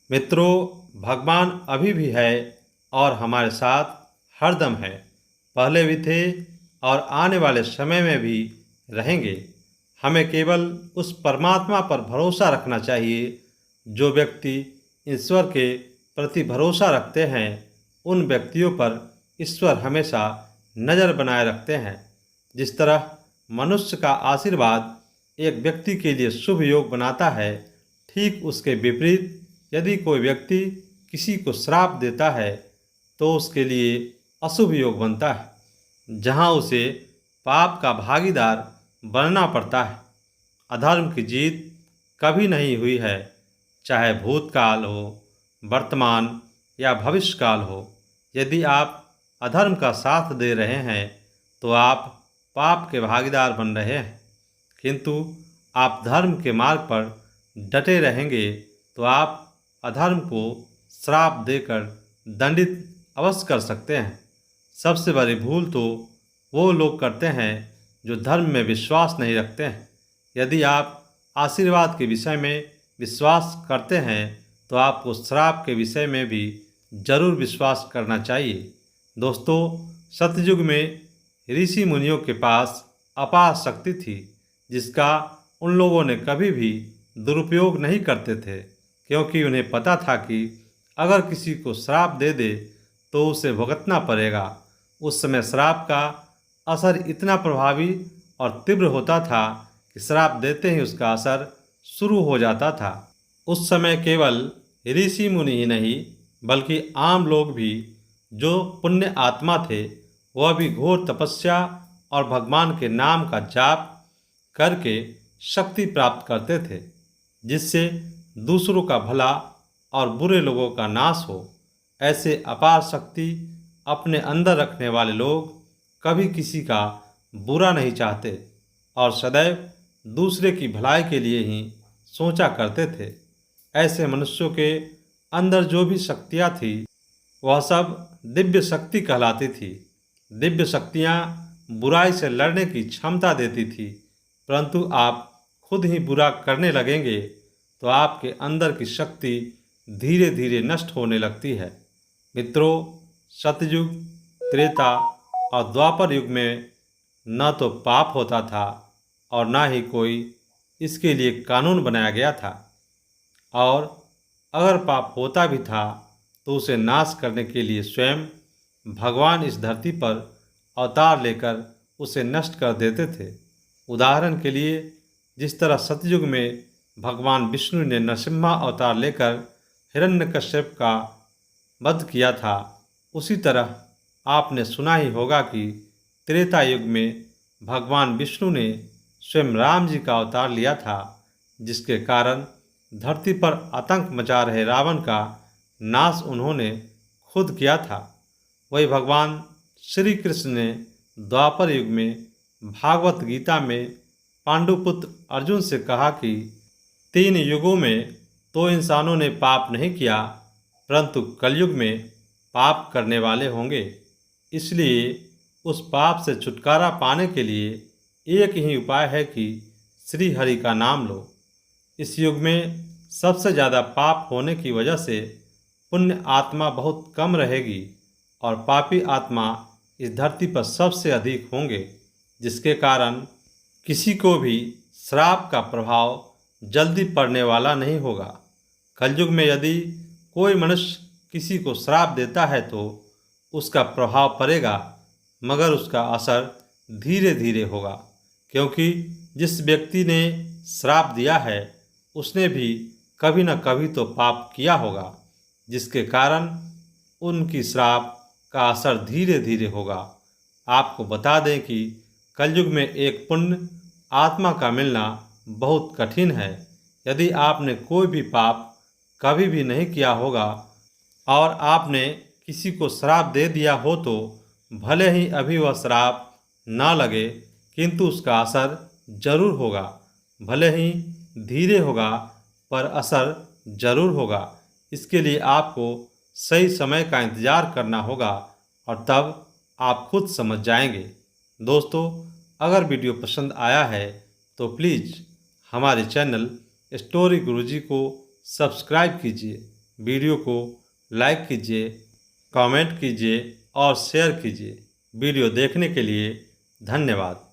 मित्रों, भगवान अभी भी है और हमारे साथ हरदम है। पहले भी थे और आने वाले समय में भी रहेंगे। हमें केवल उस परमात्मा पर भरोसा रखना चाहिए। जो व्यक्ति ईश्वर के प्रति भरोसा रखते हैं, उन व्यक्तियों पर ईश्वर हमेशा नज़र बनाए रखते हैं। जिस तरह मनुष्य का आशीर्वाद एक व्यक्ति के लिए शुभ योग बनाता है, ठीक उसके विपरीत यदि कोई व्यक्ति किसी को श्राप देता है तो उसके लिए अशुभ योग बनता है, जहां उसे पाप का भागीदार बनना पड़ता है। अधर्म की जीत कभी नहीं हुई है, चाहे भूतकाल हो, वर्तमान या भविष्यकाल हो। यदि आप अधर्म का साथ दे रहे हैं तो आप पाप के भागीदार बन रहे हैं, किंतु आप धर्म के मार्ग पर डटे रहेंगे तो आप अधर्म को श्राप देकर दंडित अवश्य कर सकते हैं। सबसे बड़ी भूल तो वो लोग करते हैं जो धर्म में विश्वास नहीं रखते हैं। यदि आप आशीर्वाद के विषय में विश्वास करते हैं तो आपको श्राप के विषय में भी जरूर विश्वास करना चाहिए। दोस्तों, सतयुग में ऋषि मुनियों के पास अपार शक्ति थी, जिसका उन लोगों ने कभी भी दुरुपयोग नहीं करते थे, क्योंकि उन्हें पता था कि अगर किसी को श्राप दे दे तो उसे भुगतना पड़ेगा। उस समय श्राप का असर इतना प्रभावी और तीव्र होता था कि श्राप देते ही उसका असर शुरू हो जाता था। उस समय केवल ऋषि मुनि ही नहीं, बल्कि आम लोग भी जो पुण्य आत्मा थे, वह भी घोर तपस्या और भगवान के नाम का जाप करके शक्ति प्राप्त करते थे, जिससे दूसरों का भला और बुरे लोगों का नाश हो। ऐसे अपार शक्ति अपने अंदर रखने वाले लोग कभी किसी का बुरा नहीं चाहते और सदैव दूसरे की भलाई के लिए ही सोचा करते थे। ऐसे मनुष्यों के अंदर जो भी शक्तियाँ थी, वह सब दिव्य शक्ति कहलाती थी। दिव्य शक्तियाँ बुराई से लड़ने की क्षमता देती थी, परंतु आप खुद ही बुरा करने लगेंगे तो आपके अंदर की शक्ति धीरे धीरे नष्ट होने लगती है। मित्रों, सतयुग, त्रेता और द्वापर युग में न तो पाप होता था और न ही कोई इसके लिए कानून बनाया गया था, और अगर पाप होता भी था तो उसे नाश करने के लिए स्वयं भगवान इस धरती पर अवतार लेकर उसे नष्ट कर देते थे। उदाहरण के लिए, जिस तरह सतयुग में भगवान विष्णु ने नरसिम्हा अवतार लेकर हिरण्यकश्यप का वध किया था, उसी तरह आपने सुना ही होगा कि त्रेता युग में भगवान विष्णु ने स्वयं राम जी का अवतार लिया था, जिसके कारण धरती पर आतंक मचा रहे रावण का नाश उन्होंने खुद किया था। वही भगवान श्री कृष्ण ने द्वापर युग में भागवत गीता में पांडुपुत्र अर्जुन से कहा कि 3 युगों में तो इंसानों ने पाप नहीं किया, परंतु कलयुग में पाप करने वाले होंगे। इसलिए उस पाप से छुटकारा पाने के लिए एक ही उपाय है कि श्री हरि का नाम लो। इस युग में सबसे ज़्यादा पाप होने की वजह से पुण्य आत्मा बहुत कम रहेगी और पापी आत्मा इस धरती पर सबसे अधिक होंगे, जिसके कारण किसी को भी श्राप का प्रभाव जल्दी पड़ने वाला नहीं होगा। कलयुग में यदि कोई मनुष्य किसी को श्राप देता है तो उसका प्रभाव पड़ेगा, मगर उसका असर धीरे धीरे होगा, क्योंकि जिस व्यक्ति ने श्राप दिया है उसने भी कभी न कभी तो पाप किया होगा, जिसके कारण उनकी श्राप का असर धीरे धीरे होगा। आपको बता दें कि कलयुग में एक पुण्य आत्मा का मिलना बहुत कठिन है। यदि आपने कोई भी पाप कभी भी नहीं किया होगा और आपने किसी को श्राप दे दिया हो तो भले ही अभी वह श्राप ना लगे, किंतु उसका असर जरूर होगा। भले ही धीरे होगा, पर असर जरूर होगा। इसके लिए आपको सही समय का इंतज़ार करना होगा और तब आप खुद समझ जाएंगे। दोस्तों, अगर वीडियो पसंद आया है तो प्लीज़ हमारे चैनल स्टोरी गुरुजी को सब्सक्राइब कीजिए। वीडियो को लाइक कीजिए, कमेंट कीजिए और शेयर कीजिए। वीडियो देखने के लिए धन्यवाद।